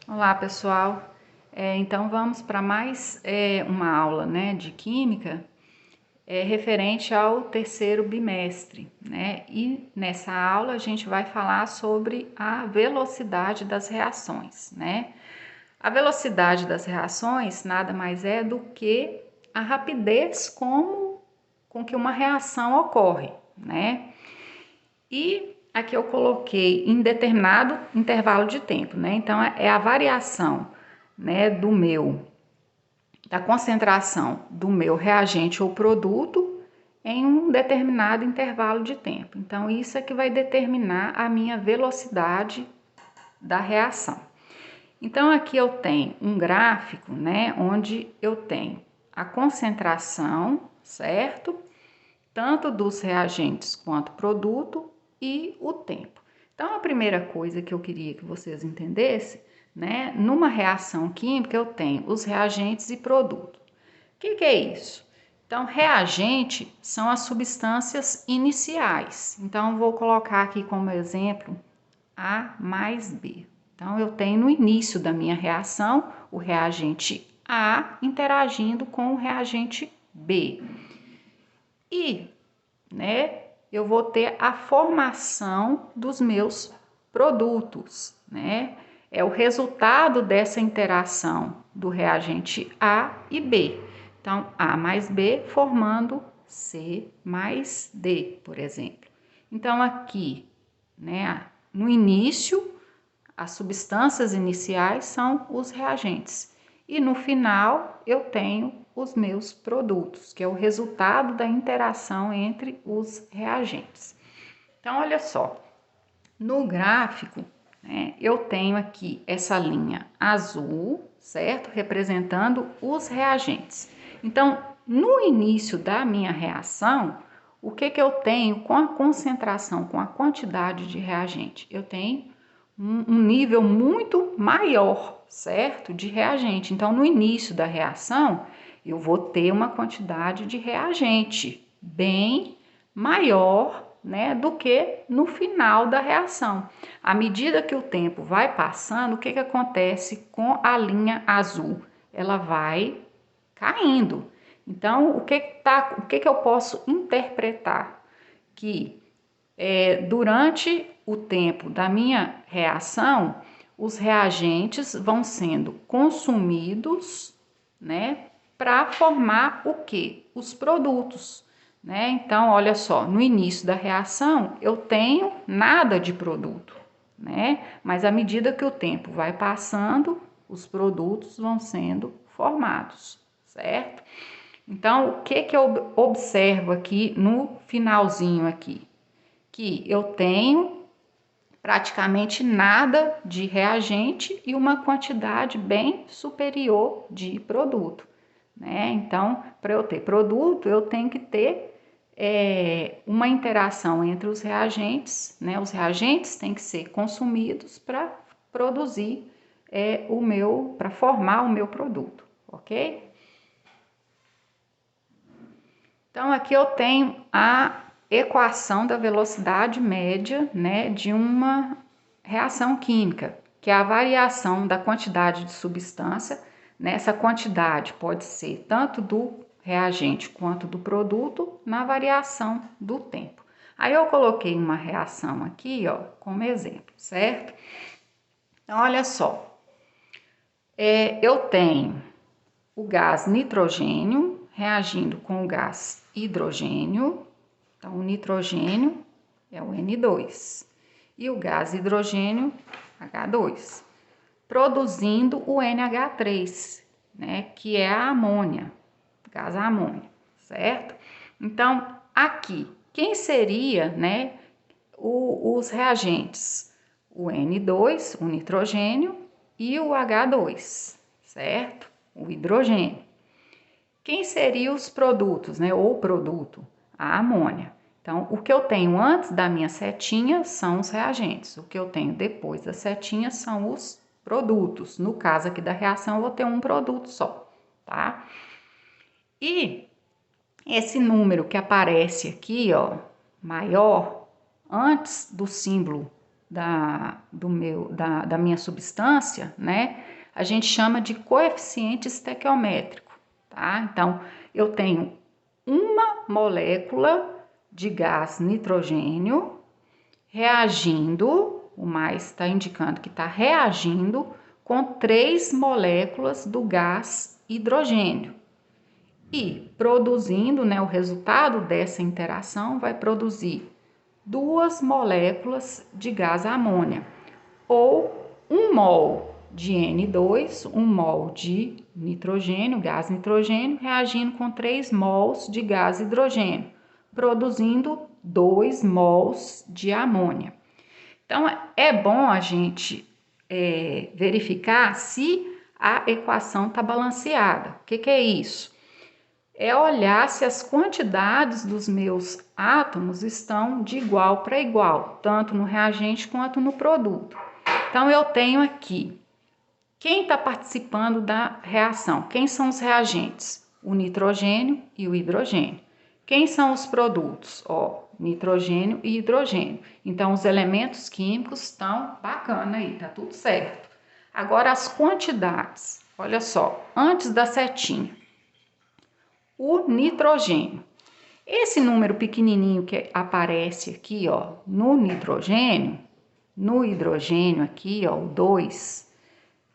Olá, pessoal. Então vamos para mais uma aula, né, de química referente ao terceiro bimestre, né? E nessa aula a gente vai falar sobre a velocidade das reações, né? A velocidade das reações nada mais é do que a rapidez com que uma reação ocorre, né? E aqui eu coloquei em determinado intervalo de tempo, né? Então é a variação, né, da concentração do meu reagente ou produto em um determinado intervalo de tempo. Então isso é que vai determinar a minha velocidade da reação. Então aqui eu tenho um gráfico, né, onde eu tenho a concentração, certo? Tanto dos reagentes quanto produto e o tempo. Então, a primeira coisa que eu queria que vocês entendessem, né, numa reação química eu tenho os reagentes e produto. O que é isso? Então, reagente são as substâncias iniciais. Então, vou colocar aqui como exemplo A mais B. Então, eu tenho no início da minha reação o reagente A interagindo com o reagente B. E, né, eu vou ter a formação dos meus produtos, né? É o resultado dessa interação do reagente A e B. Então, A mais B formando C mais D, por exemplo. Então, aqui, né, no início, as substâncias iniciais são os reagentes. E no final, eu tenho os meus produtos, que é o resultado da interação entre os reagentes. Então, olha só, no gráfico, né, eu tenho aqui essa linha azul, certo? Representando os reagentes. Então, no início da minha reação, o que eu tenho com a concentração, com a quantidade de reagente? Eu tenho um nível muito maior, certo? De reagente. Então, no início da reação, eu vou ter uma quantidade de reagente bem maior, né, do que no final da reação. À medida que o tempo vai passando, o que acontece com a linha azul? Ela vai caindo. Então, o que eu posso interpretar? Que durante o tempo da minha reação, os reagentes vão sendo consumidos, né, para formar o que? Os produtos, né? Então, olha só, no início da reação eu tenho nada de produto, né? Mas à medida que o tempo vai passando, os produtos vão sendo formados, certo? Então, o que eu observo aqui no finalzinho aqui? Que eu tenho praticamente nada de reagente e uma quantidade bem superior de produto, né? Então, para eu ter produto, eu tenho que ter uma interação entre os reagentes, né? Os reagentes têm que ser consumidos para produzir para formar o meu produto, ok? Então, aqui eu tenho a equação da velocidade média, né, de uma reação química, que é a variação da quantidade de substância. Nessa quantidade pode ser tanto do reagente quanto do produto na variação do tempo. Aí eu coloquei uma reação aqui, ó, como exemplo, certo? Então, olha só, eu tenho o gás nitrogênio reagindo com o gás hidrogênio. Então, o nitrogênio é o N2 e o gás hidrogênio, H2, produzindo o NH3, né, que é a amônia, gás amônia, certo? Então, aqui, quem seria, né, os reagentes? O N2, o nitrogênio, e o H2, certo? O hidrogênio. Quem seriam os produtos, né? O produto, a amônia. Então, o que eu tenho antes da minha setinha são os reagentes. O que eu tenho depois da setinha são os produtos. No caso aqui da reação, eu vou ter um produto só, tá? E esse número que aparece aqui, ó, maior, antes do símbolo da minha substância, né, a gente chama de coeficiente estequiométrico, tá? Então, eu tenho uma molécula de gás nitrogênio reagindo, o mais está indicando que está reagindo com 3 moléculas do gás hidrogênio. E produzindo, né, o resultado dessa interação vai produzir 2 moléculas de gás amônia, ou 1 mol de N2, 1 mol de nitrogênio, gás nitrogênio, reagindo com 3 mols de gás hidrogênio, produzindo 2 mols de amônia. Então, é bom a gente verificar se a equação está balanceada. O que é isso? É olhar se as quantidades dos meus átomos estão de igual para igual, tanto no reagente quanto no produto. Então, eu tenho aqui, quem está participando da reação? Quem são os reagentes? O nitrogênio e o hidrogênio. Quem são os produtos? Nitrogênio e hidrogênio. Então, os elementos químicos estão bacana aí, tá tudo certo. Agora, as quantidades. Olha só, antes da setinha. O nitrogênio. Esse número pequenininho que aparece aqui, no nitrogênio, no hidrogênio aqui, o 2,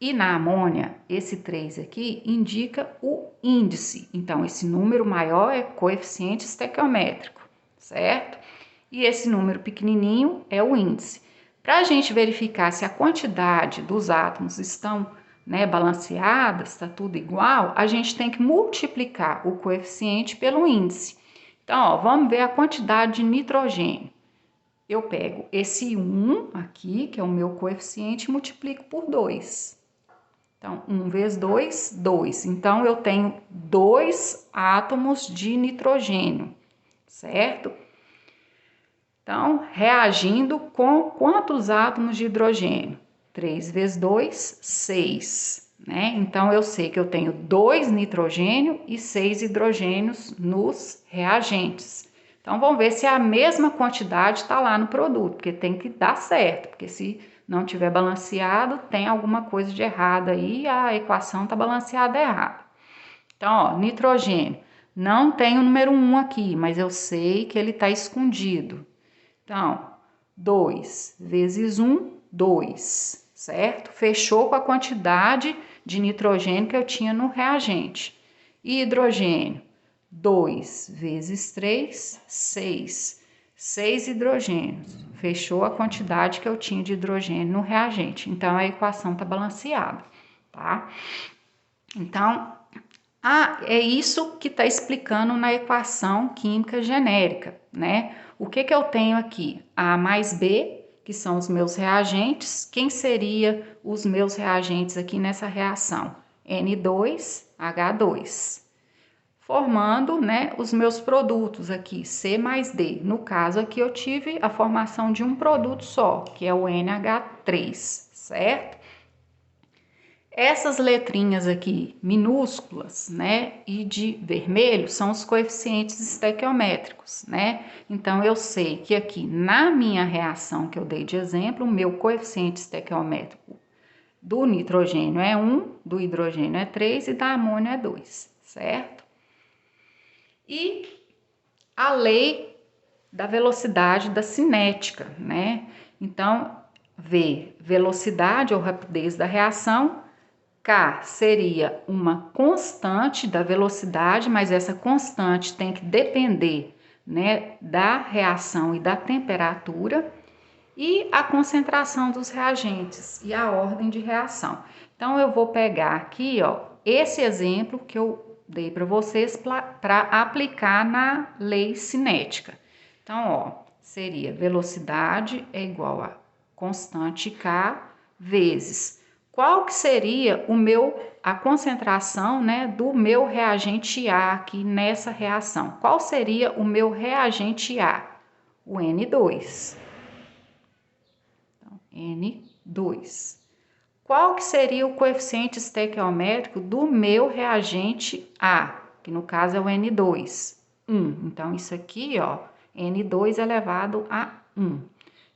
e na amônia, esse 3 aqui, indica o índice. Então, esse número maior é coeficiente estequiométrico, certo? E esse número pequenininho é o índice. Para a gente verificar se a quantidade dos átomos estão balanceadas, está tudo igual, a gente tem que multiplicar o coeficiente pelo índice. Então, vamos ver a quantidade de nitrogênio. Eu pego esse 1 aqui, que é o meu coeficiente, e multiplico por 2. Então, 1 vezes 2, 2. Então, eu tenho 2 átomos de nitrogênio, certo? Então, reagindo com quantos átomos de hidrogênio? 3 vezes 2, 6, né? Então, eu sei que eu tenho 2 nitrogênio e 6 hidrogênios nos reagentes. Então, vamos ver se a mesma quantidade está lá no produto, porque tem que dar certo, porque se não tiver balanceado, tem alguma coisa de errado aí, a equação está balanceada errada. Então, nitrogênio, não tem o número 1 aqui, mas eu sei que ele está escondido. Então, 2 vezes 1, 2, certo? Fechou com a quantidade de nitrogênio que eu tinha no reagente. E hidrogênio, 2 vezes 3, 6. 6 hidrogênios. Fechou a quantidade que eu tinha de hidrogênio no reagente. Então, a equação está balanceada, tá? Então, é isso que está explicando na equação química genérica, né? O que eu tenho aqui? A mais B, que são os meus reagentes. Quem seria os meus reagentes aqui nessa reação? N2H2. Formando, os meus produtos aqui, C mais D. No caso aqui eu tive a formação de um produto só, que é o NH3, certo? Essas letrinhas aqui minúsculas, e de vermelho são os coeficientes estequiométricos, Então, eu sei que aqui na minha reação que eu dei de exemplo, o meu coeficiente estequiométrico do nitrogênio é 1, do hidrogênio é 3 e da amônia é 2, certo? E a lei da velocidade da cinética, Então, V, velocidade ou rapidez da reação. K seria uma constante da velocidade, mas essa constante tem que depender, da reação e da temperatura, e a concentração dos reagentes e a ordem de reação. Então, eu vou pegar aqui, esse exemplo que eu dei para vocês para aplicar na lei cinética. Então, seria velocidade é igual a constante K vezes qual que seria a concentração, do meu reagente A aqui nessa reação? Qual seria o meu reagente A? O N2. Então, N2. Qual que seria o coeficiente estequiométrico do meu reagente A? Que no caso é o N2. 1. Então, isso aqui, N2 elevado a 1.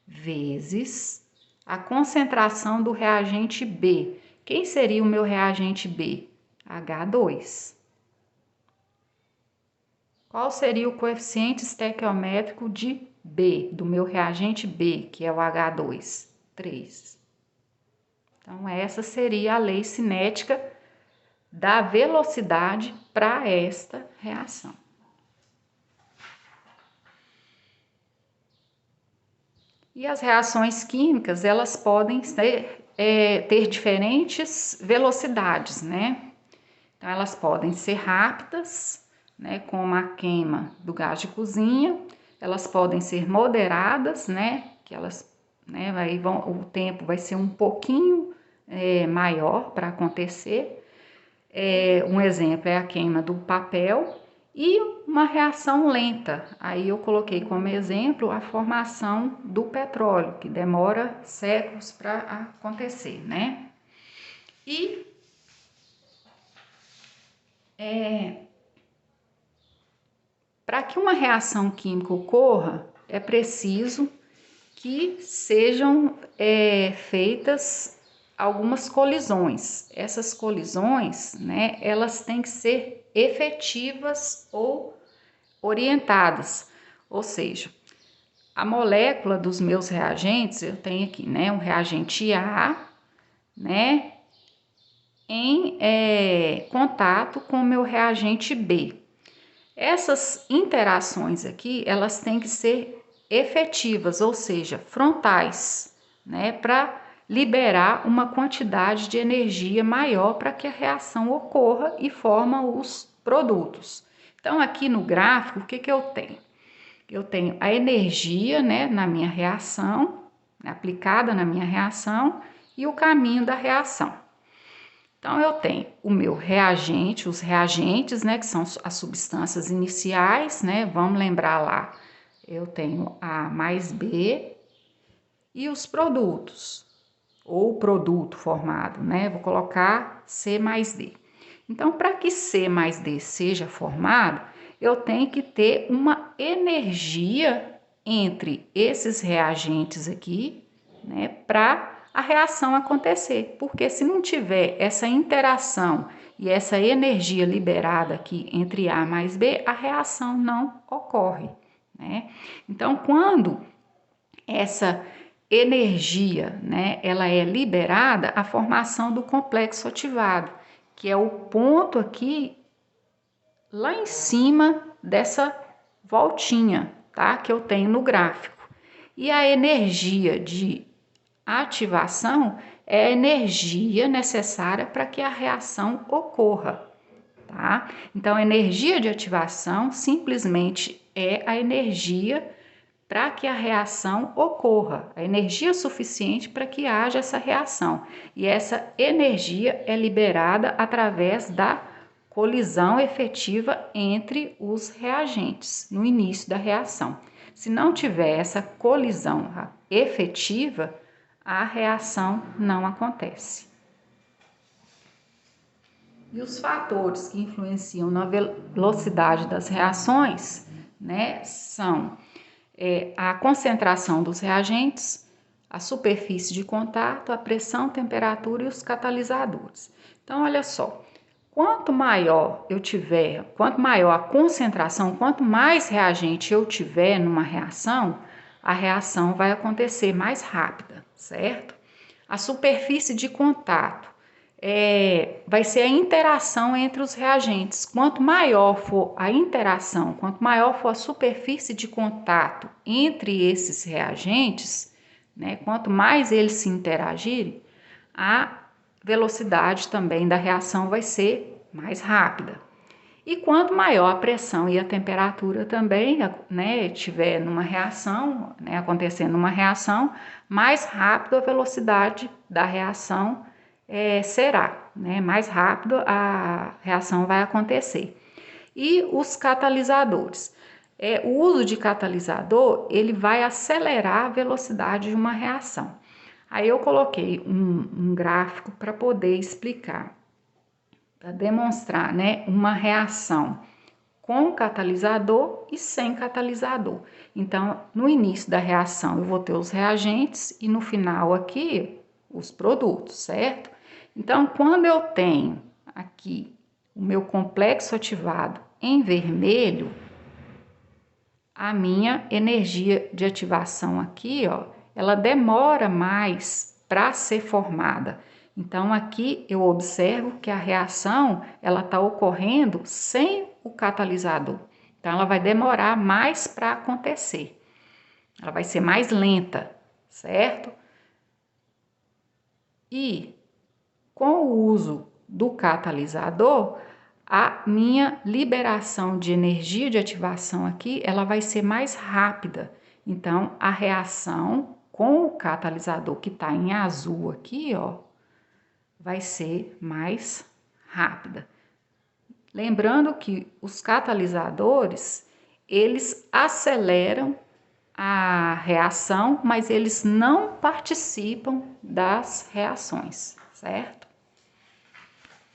Vezes a concentração do reagente B. Quem seria o meu reagente B? H2. Qual seria o coeficiente estequiométrico de B, do meu reagente B, que é o H2? 3. Então, essa seria a lei cinética da velocidade para esta reação. E as reações químicas, elas podem ter diferentes velocidades, né? Então, elas podem ser rápidas, né, como a queima do gás de cozinha. Elas podem ser moderadas, né, que elas, né, o tempo vai ser um pouquinho maior para acontecer. Um exemplo é a queima do papel. E uma reação lenta, aí eu coloquei como exemplo a formação do petróleo, que demora séculos para acontecer, né? E para que uma reação química ocorra, é preciso que sejam feitas algumas colisões. Essas colisões, né, elas têm que ser efetivas ou orientadas, ou seja, a molécula dos meus reagentes, eu tenho aqui, né, um reagente A, né, em contato com o meu reagente B. Essas interações aqui, elas têm que ser efetivas, ou seja, frontais, né, para liberar uma quantidade de energia maior para que a reação ocorra e forma os produtos. Então, aqui no gráfico, o que eu tenho? Eu tenho a energia, né, na minha reação, aplicada na minha reação, e o caminho da reação. Então, eu tenho o meu reagente, os reagentes, né, que são as substâncias iniciais, né, vamos lembrar lá, eu tenho A mais B, e os produtos, ou produto formado, né, vou colocar C mais D. Então, para que C mais D seja formado, eu tenho que ter uma energia entre esses reagentes aqui, né, para a reação acontecer, porque se não tiver essa interação e essa energia liberada aqui entre A mais B, a reação não ocorre, né? Então, quando essa energia, né, ela é liberada, a formação do complexo ativado, que é o ponto aqui lá em cima dessa voltinha, tá, que eu tenho no gráfico. E a energia de ativação é a energia necessária para que a reação ocorra, tá? Então, a energia de ativação simplesmente é a energia para que a reação ocorra, a energia suficiente para que haja essa reação. E essa energia é liberada através da colisão efetiva entre os reagentes no início da reação. Se não tiver essa colisão efetiva, a reação não acontece. E os fatores que influenciam na velocidade das reações, né, são a concentração dos reagentes, a superfície de contato, a pressão, temperatura e os catalisadores. Então, olha só, quanto maior a concentração, quanto mais reagente eu tiver numa reação, a reação vai acontecer mais rápida, certo? A superfície de contato vai ser a interação entre os reagentes. Quanto maior for a interação, quanto maior for a superfície de contato entre esses reagentes, né, quanto mais eles se interagirem, a velocidade também da reação vai ser mais rápida. E quanto maior a pressão e a temperatura também, né, tiver numa reação, né, acontecendo numa reação, mais rápido a velocidade da reação será, né, mais rápido a reação vai acontecer. E os catalisadores. O uso de catalisador, ele vai acelerar a velocidade de uma reação. Aí eu coloquei um gráfico para poder explicar, para demonstrar, né, uma reação com catalisador e sem catalisador. Então, no início da reação eu vou ter os reagentes e no final aqui os produtos, certo? Então, quando eu tenho aqui o meu complexo ativado em vermelho, a minha energia de ativação aqui, ó, ela demora mais para ser formada. Então, aqui eu observo que a reação, ela está ocorrendo sem o catalisador. Então, ela vai demorar mais para acontecer. Ela vai ser mais lenta, certo? E com o uso do catalisador, a minha liberação de energia de ativação aqui, ela vai ser mais rápida. Então, a reação com o catalisador que está em azul aqui, ó, vai ser mais rápida. Lembrando que os catalisadores, eles aceleram a reação, mas eles não participam das reações, certo?